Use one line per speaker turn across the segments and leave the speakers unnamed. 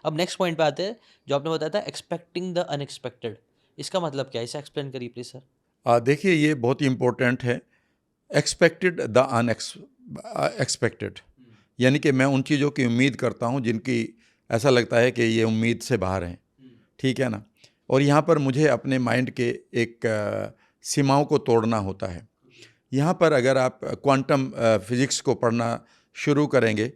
अब next point पे आते हैं, जो आपने बताया था एक्सपेक्टिंग द अनएक्सपेक्टेड। इसका मतलब क्या है, इसे एक्सप्लेन करिए प्लीज सर।
देखिए ये बहुत ही इम्पोर्टेंट है। एक्सपेक्टेड द अनएक्सपेक्टेड, यानी कि मैं उन चीज़ों की उम्मीद करता हूँ जिनकी ऐसा लगता है कि ये उम्मीद से बाहर हैं, ठीक है ना। और यहाँ पर मुझे अपने माइंड के एक सीमाओं को तोड़ना होता है। यहाँ पर अगर आप क्वांटम फिजिक्स को पढ़ना शुरू करेंगे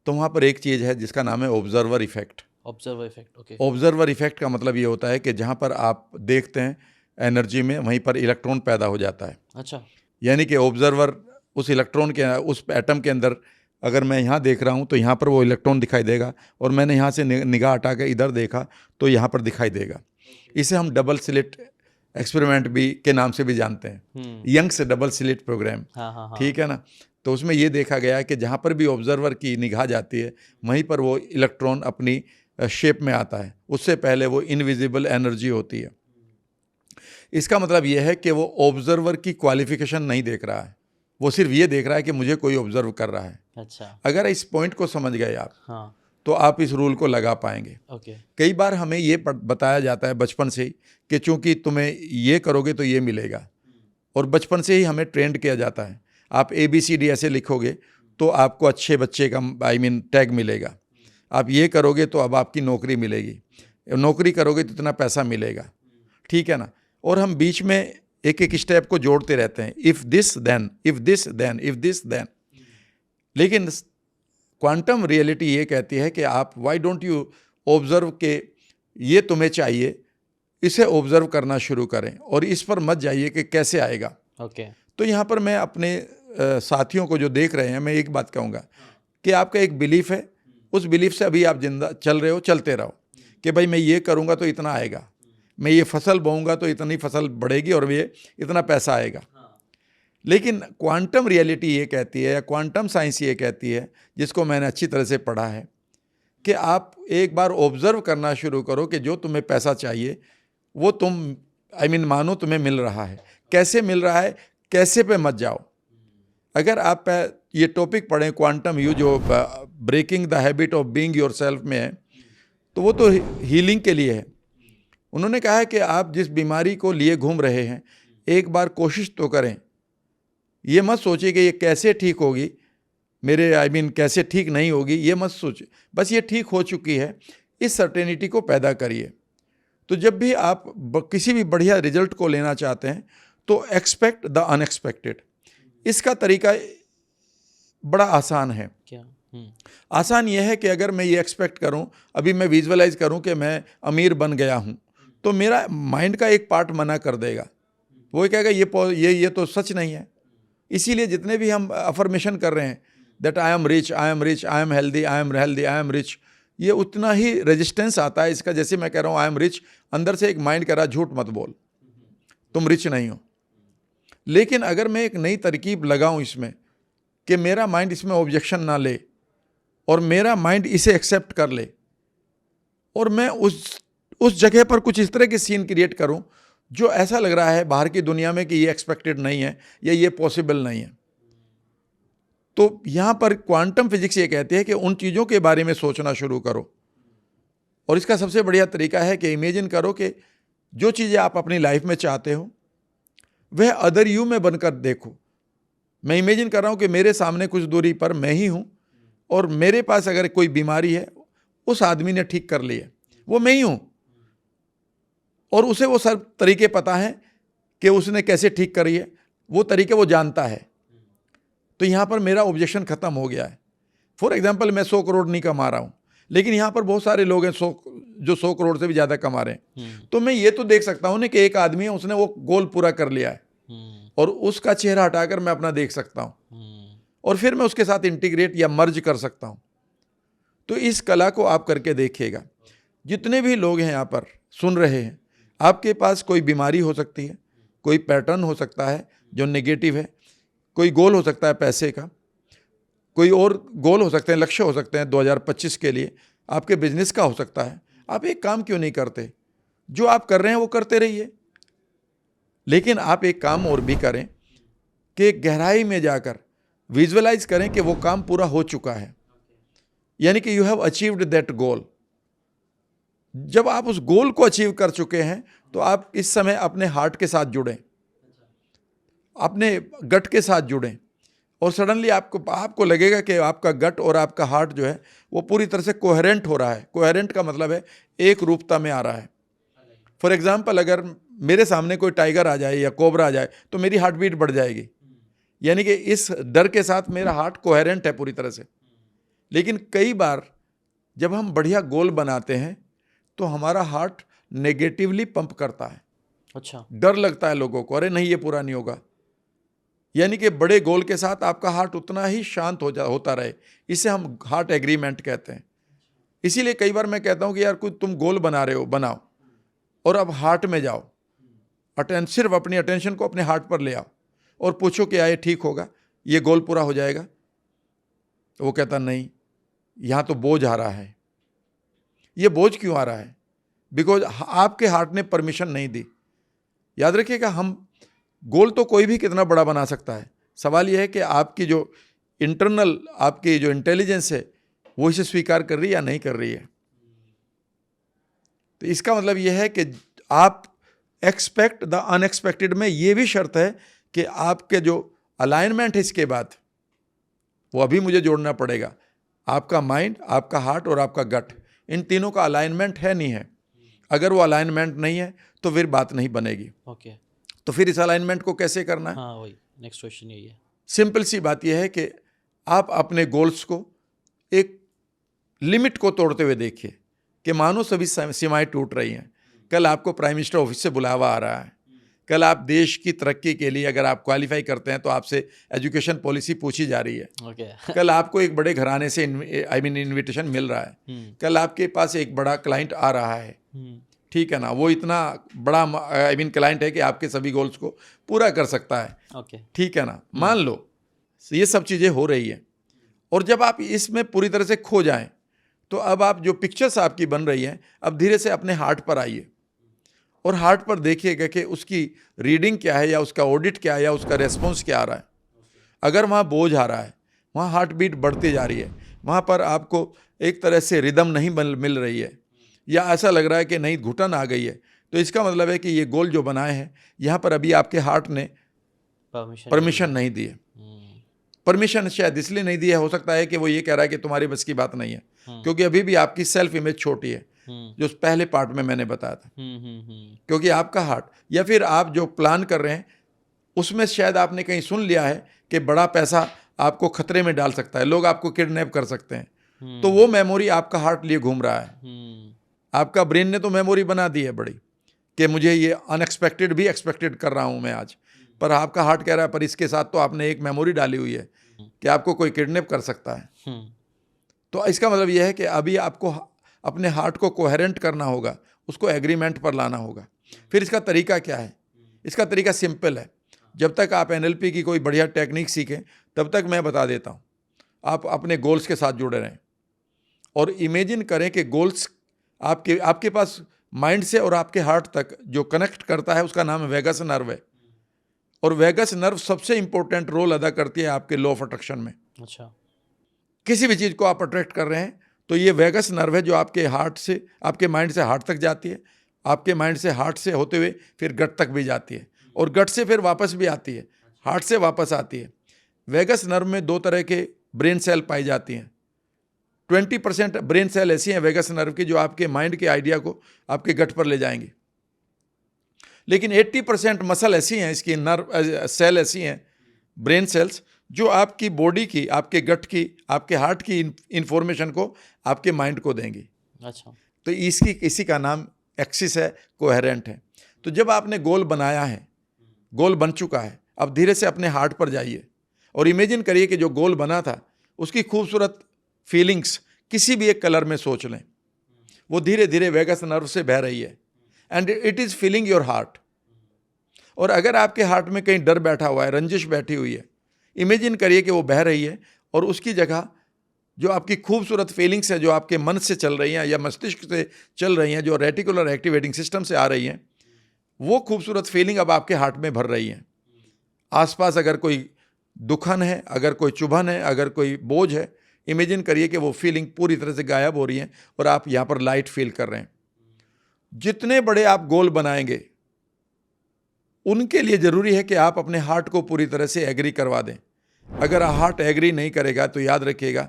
तो वहाँ पर एक चीज़ है जिसका नाम है observer effect.
Observer effect, okay.
Observer effect का मतलब ये होता है कि जहाँ पर आप देखते हैं एनर्जी में, वहीं पर इलेक्ट्रॉन पैदा हो जाता है।
अच्छा।
यानी कि ऑब्जर्वर उस इलेक्ट्रॉन के, उस एटम के अंदर, अगर मैं यहाँ देख रहा हूँ तो यहाँ पर वो इलेक्ट्रॉन दिखाई देगा, और मैंने यहाँ से निगाह हटा के इधर देखा तो यहाँ पर दिखाई देगा। इसे हम डबल स्लिट एक्सपेरिमेंट भी के नाम से भी जानते हैं, यंग्स डबल स्लिट प्रोग्राम।
हाँ हाँ हाँ।
ठीक है ना। तो उसमें ये देखा गया है कि जहाँ पर भी ऑब्जर्वर की निगाह जाती है वहीं पर वो इलेक्ट्रॉन अपनी शेप में आता है। उससे पहले वो इनविजिबल एनर्जी होती है। इसका मतलब यह है कि वो ऑब्जर्वर की क्वालिफिकेशन नहीं देख रहा है, वो सिर्फ ये देख रहा है कि मुझे कोई ऑब्जर्व कर रहा है।
अच्छा।
अगर इस पॉइंट को समझ गए आप,
हाँ।
तो आप इस रूल को लगा पाएंगे।
ओके।
कई बार हमें ये बताया जाता है बचपन से ही कि चूंकि तुम्हें ये करोगे तो ये मिलेगा, और बचपन से ही हमें ट्रेंड किया जाता है। आप ABCD ऐसे लिखोगे तो आपको अच्छे बच्चे का टैग मिलेगा। आप ये करोगे तो अब आपकी नौकरी मिलेगी, नौकरी करोगे तो इतना पैसा मिलेगा, ठीक है ना। और हम बीच में एक एक स्टेप को जोड़ते रहते हैं, if this then, if this then, if this then. लेकिन क्वांटम रियलिटी ये कहती है कि आप व्हाई डोंट यू ऑब्जर्व के ये तुम्हें चाहिए, इसे ऑब्जर्व करना शुरू करें और इस पर मत जाइए कि कैसे आएगा।
ओके।
तो यहाँ पर मैं अपने साथियों को जो देख रहे हैं, मैं एक बात कहूँगा कि आपका एक बिलीफ है, उस बिलीफ से अभी आप जिंदा चल रहे हो, चलते रहो कि भाई मैं ये करूँगा तो इतना आएगा, मैं ये फसल बोऊंगा तो इतनी फसल बढ़ेगी और ये इतना पैसा आएगा। लेकिन क्वांटम रियलिटी ये कहती है, या क्वांटम साइंस ये कहती है, जिसको मैंने अच्छी तरह से पढ़ा है, कि आप एक बार ऑब्जर्व करना शुरू करो कि जो तुम्हें पैसा चाहिए वो तुम मानो तुम्हें मिल रहा है। कैसे मिल रहा है, कैसे पे मत जाओ। अगर आप ये टॉपिक पढ़ें क्वांटम यू, जो breaking the habit of being yourself में है, तो वो तो हीलिंग के लिए है। उन्होंने कहा है कि आप जिस बीमारी को लिए घूम रहे हैं, एक बार कोशिश तो करें। ये मत सोचिए कि ये कैसे ठीक होगी, मेरे कैसे ठीक नहीं होगी, ये मत सोचिए, बस ये ठीक हो चुकी है, इस सर्टेनिटी को पैदा करिए। तो जब भी आप किसी भी बढ़िया रिजल्ट को लेना चाहते हैं तो एक्सपेक्ट द अनएक्सपेक्टेड। इसका तरीका बड़ा आसान है।
क्या?
आसान यह है कि अगर मैं ये एक्सपेक्ट करूं, अभी मैं विजुअलाइज करूं कि मैं अमीर बन गया हूं, तो मेरा माइंड का एक पार्ट मना कर देगा। वो कहेगा ये तो सच नहीं है। इसीलिए जितने भी हम अफर्मेशन कर रहे हैं, that I am rich, I am rich, I am healthy, I am healthy, I am rich, ये उतना ही रेजिस्टेंस आता है इसका। जैसे मैं कह रहा हूँ आई एम रिच, अंदर से एक माइंड कह रहा है झूठ मत बोल, तुम रिच नहीं हो। लेकिन अगर मैं एक नई तरकीब लगाऊं इसमें कि मेरा माइंड इसमें ऑब्जेक्शन ना ले और मेरा माइंड इसे एक्सेप्ट कर ले, और मैं उस जगह पर कुछ इस तरह के सीन क्रिएट करूं जो ऐसा लग रहा है बाहर की दुनिया में कि ये एक्सपेक्टेड नहीं है या ये पॉसिबल नहीं है, तो यहां पर क्वांटम फिजिक्स ये कहती है कि उन चीज़ों के बारे में सोचना शुरू करो। और इसका सबसे बढ़िया तरीका है कि इमेजिन करो कि जो चीज़ें आप अपनी लाइफ में चाहते हो वह अदर यू में बनकर देखो। मैं इमेजिन कर रहा हूं कि मेरे सामने कुछ दूरी पर मैं ही हूं, और मेरे पास अगर कोई बीमारी है, उस आदमी ने ठीक कर ली है, वो मैं ही हूं, और उसे वो सब तरीके पता है कि उसने कैसे ठीक करी है, वो तरीके वो जानता है। तो यहाँ पर मेरा ऑब्जेक्शन खत्म हो गया है। फॉर एग्जाम्पल, मैं 100 करोड़ नहीं कमा रहा हूँ, लेकिन यहाँ पर बहुत सारे लोग हैं जो 100 करोड़ से भी ज़्यादा कमा रहे हैं। तो मैं ये तो देख सकता हूँ ना कि एक आदमी है, उसने वो गोल पूरा कर लिया है, और उसका चेहरा हटाकर मैं अपना देख सकता हूँ, और फिर मैं उसके साथ इंटीग्रेट या मर्ज कर सकता हूँ। तो इस कला को आप करके देखिएगा। जितने भी लोग हैं यहाँ पर सुन रहे हैं, आपके पास कोई बीमारी हो सकती है, कोई पैटर्न हो सकता है जो नेगेटिव है, कोई गोल हो सकता है पैसे का, कोई और गोल हो सकते हैं, लक्ष्य हो सकते हैं 2025 के लिए, आपके बिजनेस का हो सकता है। आप एक काम क्यों नहीं करते? जो आप कर रहे हैं वो करते रहिए, लेकिन आप एक काम और भी करें कि गहराई में जाकर विजुअलाइज करें कि वो काम पूरा हो चुका है, यानी कि you have achieved that goal. जब आप उस गोल को अचीव कर चुके हैं तो आप इस समय अपने हार्ट के साथ जुड़ें, अपने गट के साथ जुड़ें, और सडनली आपको लगेगा कि आपका गट और आपका हार्ट जो है वो पूरी तरह से कोहेरेंट हो रहा है। कोहेरेंट का मतलब है एक रूपता में आ रहा है। फॉर एग्जाम्पल, अगर मेरे सामने कोई टाइगर आ जाए या कोबरा आ जाए तो मेरी हार्ट बीट बढ़ जाएगी, यानी कि इस डर के साथ मेरा हार्ट कोहेरेंट है पूरी तरह से। लेकिन कई बार जब हम बढ़िया गोल बनाते हैं तो हमारा हार्ट नेगेटिवली पंप करता है।
अच्छा।
डर लगता है लोगों को, अरे नहीं ये पूरा नहीं होगा। यानी कि बड़े गोल के साथ आपका हार्ट उतना ही शांत होता रहे, इसे हम हार्ट एग्रीमेंट कहते हैं। इसीलिए कई बार मैं कहता हूं कि यार कुछ तुम गोल बना रहे हो, बनाओ, और अब हार्ट में जाओ, सिर्फ अपनी अटेंशन को अपने हार्ट पर ले आओ और पूछो कि ये ठीक होगा, ये गोल पूरा हो जाएगा। तो वो कहता नहीं, यहाँ तो बोझ आ रहा है। ये बोझ क्यों आ रहा है? बिकॉज आपके हार्ट ने परमिशन नहीं दी। याद रखिएगा, हम गोल तो कोई भी कितना बड़ा बना सकता है, सवाल यह है कि आपकी जो इंटरनल आपकी जो इंटेलिजेंस है वो इसे स्वीकार कर रही है या नहीं कर रही है। तो इसका मतलब यह है कि आप एक्सपेक्ट द अनएक्सपेक्टेड में ये भी शर्त है कि आपके जो अलाइनमेंट है इसके बाद वो अभी मुझे जोड़ना पड़ेगा। आपका माइंड, आपका हार्ट और आपका गट, इन तीनों का अलाइनमेंट है नहीं है। अगर वो अलाइनमेंट नहीं है तो फिर बात नहीं बनेगी।
ओके।
तो फिर इस अलाइनमेंट को कैसे करना है?
हाँ, वही नेक्स्ट क्वेश्चन यही है।
सिंपल सी बात यह है कि आप अपने गोल्स को एक लिमिट को तोड़ते हुए देखिए कि मानो सभी सीमाएं टूट रही हैं। कल आपको प्राइम मिनिस्टर ऑफिस से बुलावा आ रहा है। कल आप देश की तरक्की के लिए अगर आप क्वालिफाई करते हैं तो आपसे एजुकेशन पॉलिसी पूछी जा रही है।
ओके।
कल आपको एक बड़े घराने से इनविटेशन मिल रहा है। कल आपके पास एक बड़ा क्लाइंट आ रहा है, ठीक है ना, वो इतना बड़ा क्लाइंट है कि आपके सभी गोल्स को पूरा कर सकता है।
ओके।
ठीक है ना, मान लो ये सब चीज़ें हो रही है, और जब आप इसमें पूरी तरह से खो जाएं तो अब आप जो पिक्चर्स आपकी बन रही हैं, अब धीरे से अपने हार्ट पर आइए और हार्ट पर देखिएगा कि उसकी रीडिंग क्या है, या उसका ऑडिट क्या है, या उसका रेस्पॉन्स क्या आ रहा है। अगर वहाँ बोझ आ रहा है, वहाँ हार्ट बीट बढ़ती जा रही है, वहाँ पर आपको एक तरह से रिदम नहीं मिल रही है, या ऐसा लग रहा है कि नहीं घुटन आ गई है, तो इसका मतलब है कि ये गोल जो बनाए हैं यहाँ पर अभी आपके हार्ट ने परमिशन नहीं दी है। परमिशन शायद इसलिए नहीं दी है, हो सकता है कि वो ये कह रहा है कि तुम्हारी बस की बात नहीं है, क्योंकि अभी भी आपकी सेल्फ इमेज छोटी है, जो पहले पार्ट में मैंने बताया था। क्योंकि आपका हार्ट, या फिर आप जो प्लान कर रहे हैं उसमें शायद आपने कहीं सुन लिया है कि बड़ा पैसा आपको खतरे में डाल सकता है, लोग आपको किडनैप कर सकते हैं, तो वो मेमोरी आपका हार्ट लिए घूम रहा है। आपका ब्रेन ने तो मेमोरी बना दी है बड़ी कि मुझे ये अनएक्सपेक्टेड भी एक्सपेक्टेड कर रहा हूँ मैं आज, पर आपका हार्ट कह रहा है पर इसके साथ तो आपने एक मेमोरी डाली हुई है कि आपको कोई किडनैप कर सकता है। तो इसका मतलब यह है कि अभी आपको अपने हार्ट को कोहेरेंट करना होगा, उसको एग्रीमेंट पर लाना होगा। फिर इसका तरीका क्या है? इसका तरीका सिंपल है। जब तक आप NLP की कोई बढ़िया टेक्निक सीखें तब तक मैं बता देता हूँ, आप अपने गोल्स के साथ जुड़े रहें और इमेजिन करें कि गोल्स आपके पास माइंड से और आपके हार्ट तक जो कनेक्ट करता है उसका नाम वेगस नर्व है, और वेगस नर्व सबसे इंपॉर्टेंट रोल अदा करती है आपके लॉ ऑफ अट्रैक्शन में।
अच्छा।
किसी भी चीज़ को आप अट्रैक्ट कर रहे हैं तो ये वेगस नर्व है जो आपके हार्ट से, आपके माइंड से हार्ट तक जाती है, आपके माइंड से हार्ट से होते हुए फिर गट तक भी जाती है, और गट से फिर वापस भी आती है, हार्ट से वापस आती है। वेगस नर्व में 2 तरह के ब्रेन सेल पाई जाती हैं। 20% ब्रेन सेल ऐसी हैं वेगस नर्व की जो आपके माइंड के आइडिया को आपके गट पर ले जाएंगी, लेकिन 80% मसल ऐसी हैं, इसकी नर्व सेल ऐसी हैं, ब्रेन सेल्स, जो आपकी बॉडी की, आपके गट की, आपके हार्ट की इंफॉर्मेशन को आपके माइंड को देंगी।
अच्छा।
तो इसी का नाम एक्सिस है, कोहेरेंट है। तो जब आपने गोल बनाया है, गोल बन चुका है, अब धीरे से अपने हार्ट पर जाइए और इमेजिन करिए कि जो गोल बना था उसकी खूबसूरत फीलिंग्स किसी भी एक कलर में सोच लें, वो धीरे धीरे वेगस नर्व से बह रही है and it is feeling your heart. और अगर आपके हार्ट में कहीं डर बैठा हुआ है, रंजिश बैठी हुई है, इमेजिन करिए कि वो बह रही है और उसकी जगह जो आपकी खूबसूरत फीलिंग्स है जो आपके मन से चल रही हैं या मस्तिष्क से चल रही हैं, जो रेटिकुलर एक्टिवेटिंग सिस्टम से आ रही हैं, वो खूबसूरत फीलिंग अब आपके हार्ट में भर रही हैं। आसपास अगर कोई दुखन है, अगर कोई चुभन है, अगर कोई बोझ है, इमेजिन करिए कि वो फीलिंग पूरी तरह से गायब हो रही है और आप यहाँ पर लाइट फील कर रहे हैं। जितने बड़े आप गोल बनाएंगे उनके लिए ज़रूरी है कि आप अपने हार्ट को पूरी तरह से एग्री करवा दें। अगर हार्ट एग्री नहीं करेगा तो याद रखिएगा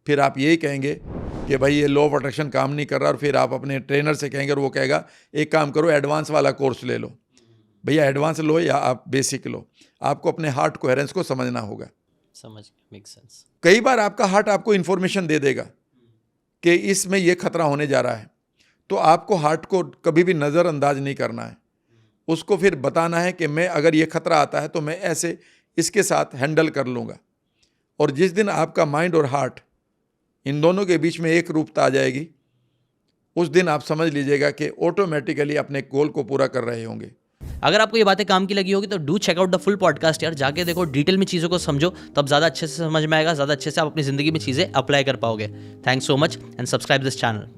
फिर आप यही कहेंगे कि भाई ये लॉ ऑफ अट्रैक्शन काम नहीं कर रहा, और फिर आप अपने ट्रेनर से कहेंगे और वो कहेगा एक काम करो एडवांस वाला कोर्स ले लो। भैया एडवांस लो या आप बेसिक लो, आपको अपने हार्ट कोहेरेंस को समझना होगा।
समझ, मेक सेंस।
कई बार आपका हार्ट आपको इन्फॉर्मेशन दे देगा कि इसमें ये खतरा होने जा रहा है, तो आपको हार्ट को कभी भी नज़रअंदाज नहीं करना है। उसको फिर बताना है कि मैं अगर ये खतरा आता है तो मैं ऐसे इसके साथ हैंडल कर लूँगा। और जिस दिन आपका माइंड और हार्ट इन दोनों के बीच में एक रूपता आ जाएगी, उस दिन आप समझ लीजिएगा कि ऑटोमेटिकली अपने गोल को पूरा कर रहे होंगे।
अगर आपको ये बातें काम की लगी होगी तो do check out the full podcast यार, जाके देखो, डिटेल में चीज़ों को समझो, तब ज़्यादा अच्छे से समझ में आएगा, ज़्यादा अच्छे से आप अपनी ज़िंदगी में चीज़ें अप्लाई कर पाओगे। Thanks so much and subscribe this channel.